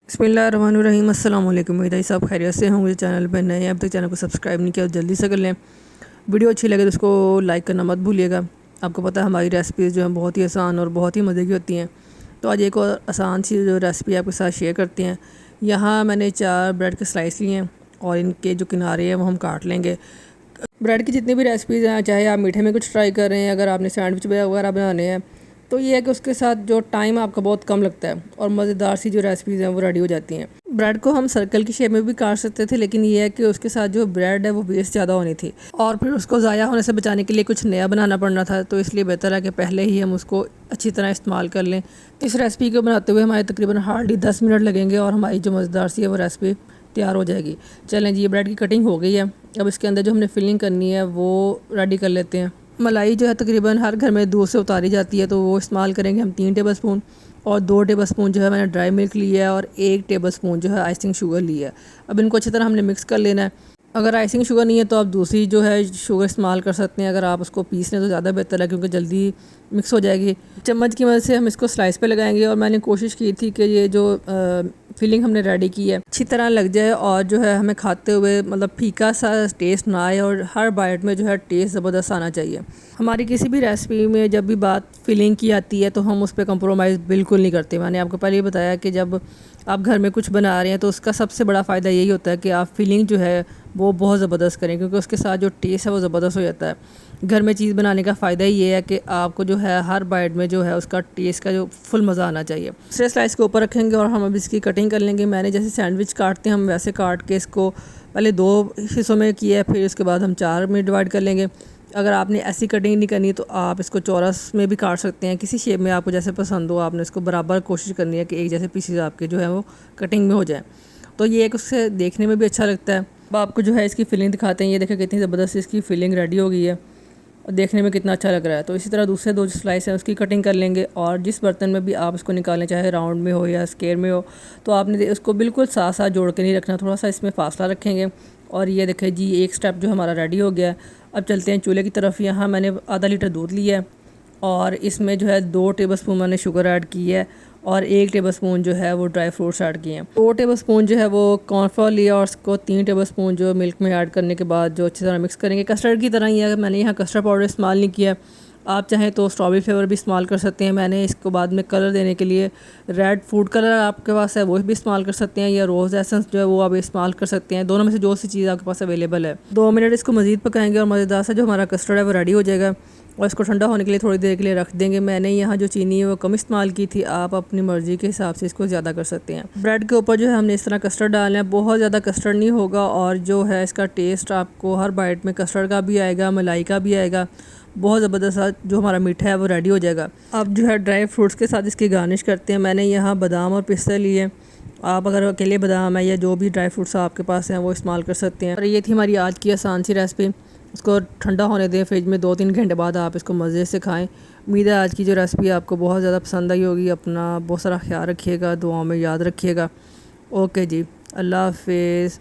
बिस्मिल्लाहिर्रहमानिर्रहीम। अस्सलाम वालेकुम। मेरा सब खैरियत से होंगे। चैनल पर नए हैं, अब तक चैनल को सब्सक्राइब नहीं किया तो जल्दी से कर लें। वीडियो अच्छी लगे तो उसको लाइक करना मत भूलिएगा। आपको पता है हमारी रेसिपीज़ जो हैं बहुत ही आसान और बहुत ही मज़े की होती हैं। तो आज एक और आसान सी जो रेसिपी आपके साथ शेयर करते हैं। यहाँ मैंने 4 ब्रेड के स्लाइस लिए हैं और इनके जो किनारे हैं वो हम काट लेंगे। ब्रेड की जितनी भी रेसिपीज़ हैं, चाहे आप मीठे में कुछ ट्राई कर रहे हैं, अगर आपने सैंडविच वगैरह बनाने हैं तो ये है कि उसके साथ जो टाइम आपका बहुत कम लगता है और मज़ेदार सी जो रेसिपीज़ हैं वो रेडी हो जाती हैं। ब्रेड को हम सर्कल की शेप में भी काट सकते थे, लेकिन ये है कि उसके साथ जो ब्रेड है वो वेस्ट ज़्यादा होनी थी और फिर उसको ज़ाया होने से बचाने के लिए कुछ नया बनाना पड़ना था। तो इसलिए बेहतर है कि पहले ही हम उसको अच्छी तरह इस्तेमाल कर लें। तो इस रेसिपी को बनाते हुए हमारे तकरीबन हार्डली 10 मिनट लगेंगे और हमारी जो मज़ेदार सी है वो रेसिपी तैयार हो जाएगी। चलें जी, ये ब्रेड की कटिंग हो गई है। अब इसके अंदर जो हमने फिलिंग करनी है वो रेडी कर लेते हैं। मलाई जो है तकरीबन हर घर में दूध से उतारी जाती है, तो वो इस्तेमाल करेंगे हम 3 टेबल स्पून और 2 टेबल स्पून जो है मैंने ड्राई मिल्क लिया है और 1 टेबल स्पून जो है आइसिंग शुगर लिया है। अब इनको अच्छी तरह हमने मिक्स कर लेना है। अगर आइसिंग शुगर नहीं है तो आप दूसरी जो है शुगर इस्तेमाल कर सकते हैं। अगर आप उसको पीस लें तो ज़्यादा बेहतर है, क्योंकि जल्दी मिक्स हो जाएगी। चम्मच की मदद से हम इसको स्लाइस पे लगाएंगे और मैंने कोशिश की थी कि ये जो फिलिंग हमने रेडी की है अच्छी तरह लग जाए और जो है हमें खाते हुए मतलब फीका सा टेस्ट ना आए और हर बाइट में जो है टेस्ट ज़बरदस्त आना चाहिए। हमारी किसी भी रेसिपी में जब भी बात फिलिंग की आती है तो हम उस पर कंप्रोमाइज़ बिल्कुल नहीं करते। मैंने आपको पहले ही बताया कि जब आप घर में कुछ बना रहे हैं तो उसका सबसे बड़ा फ़ायदा यही होता है कि आप फिलिंग जो है वो बहुत ज़बरदस्त करें, क्योंकि उसके साथ जो टेस्ट है वो ज़बरदस्त हो जाता है। घर में चीज़ बनाने का फ़ायदा ही ये है कि आपको जो है हर बाइट में जो है उसका टेस्ट का जो फुल मज़ा आना चाहिए। दूसरे स्लाइस के ऊपर रखेंगे और हम अब इसकी कटिंग कर लेंगे। मैंने जैसे सैंडविच काटते हैं हम वैसे काट के इसको पहले 2 हिस्सों में किया है, फिर उसके बाद हम 4 में डिवाइड कर लेंगे। अगर आपने ऐसी कटिंग नहीं करनी तो आप इसको चौरस में भी काट सकते हैं। किसी शेप में आपको जैसे पसंद हो, आपने इसको बराबर कोशिश करनी है कि एक जैसे पीसेज आपके जो है वो कटिंग में हो जाए। तो ये एक उससे देखने में भी अच्छा लगता है। अब आपको जो है इसकी फिलिंग दिखाते हैं। ये देखें कितनी ज़बरदस्त इसकी फिलिंग रेडी हो गई है और देखने में कितना अच्छा लग रहा है। तो इसी तरह दूसरे 2 स्लाइस हैं उसकी कटिंग कर लेंगे और जिस बर्तन में भी आप इसको निकालें, चाहे राउंड में हो या स्क्वायर में हो, तो आपने उसको बिल्कुल साथ साथ जोड़ के नहीं रखना, थोड़ा सा इसमें फासला रखेंगे। और ये देखें जी, एक स्टेप जो हमारा रेडी हो गया है। अब चलते हैं चूल्हे की तरफ। यहाँ मैंने आधा लीटर दूध लिया है और इसमें जो है 2 टेबल स्पून मैंने शुगर ऐड की है और 1 टेबल स्पून जो है वो ड्राई फ्रूट्स ऐड किए हैं। 2 टेबल स्पून जो है वो कॉर्नफ्लोर लिया और उसको 3 टेबल स्पून जो मिल्क में ऐड करने के बाद जो अच्छी तरह मिक्स करेंगे। कस्टर्ड की तरह ही है, मैंने यहाँ कस्टर्ड पाउडर इस्तेमाल नहीं किया। आप चाहें तो स्ट्रॉबेरी फ्लेवर भी इस्तेमाल कर सकते हैं। मैंने इसको बाद में कलर देने के लिए रेड फूड कलर आपके पास है वो भी इस्तेमाल कर सकते हैं, या रोज़ एसेंस जो है वो आप इस्तेमाल कर सकते हैं। दोनों में से जो सी चीज़ आपके पास अवेलेबल है। 2 मिनट इसको मज़ीद पकाएंगे और मज़ेदार सा जो हमारा कस्टर्ड है वो रेडी हो जाएगा और इसको ठंडा होने के लिए थोड़ी देर के लिए रख देंगे। मैंने यहाँ जो चीनी है वो कम इस्तेमाल की थी, आप अपनी मर्ज़ी के हिसाब से इसको ज़्यादा कर सकते हैं। ब्रेड के ऊपर जो है हमने इस तरह कस्टर्ड डालना है। बहुत ज़्यादा कस्टर्ड नहीं होगा और जो है इसका टेस्ट आपको हर बाइट में कस्टर्ड का भी आएगा, मलाई का भी आएगा। बहुत ज़बरदस्त जो हमारा मीठा है वो रेडी हो जाएगा। अब जो है ड्राई फ्रूट्स के साथ इसकी गार्निश करते हैं। मैंने यहाँ बादाम और पिस्ते लिए। आप अगर अकेले बादाम है या जो भी ड्राई फ्रूट्स आपके पास हैं वो इस्तेमाल कर सकते हैं। और ये थी हमारी आज की आसान सी रेसिपी। इसको ठंडा होने दें फ्रिज में, 2-3 घंटे बाद आप इसको मज़े से खाएं। उम्मीद है आज की जो रेसिपी आपको बहुत ज़्यादा पसंद आई होगी। अपना बहुत सारा ख्याल रखिएगा, दुआओं में याद रखिएगा। ओके जी, अल्लाह हाफिज़।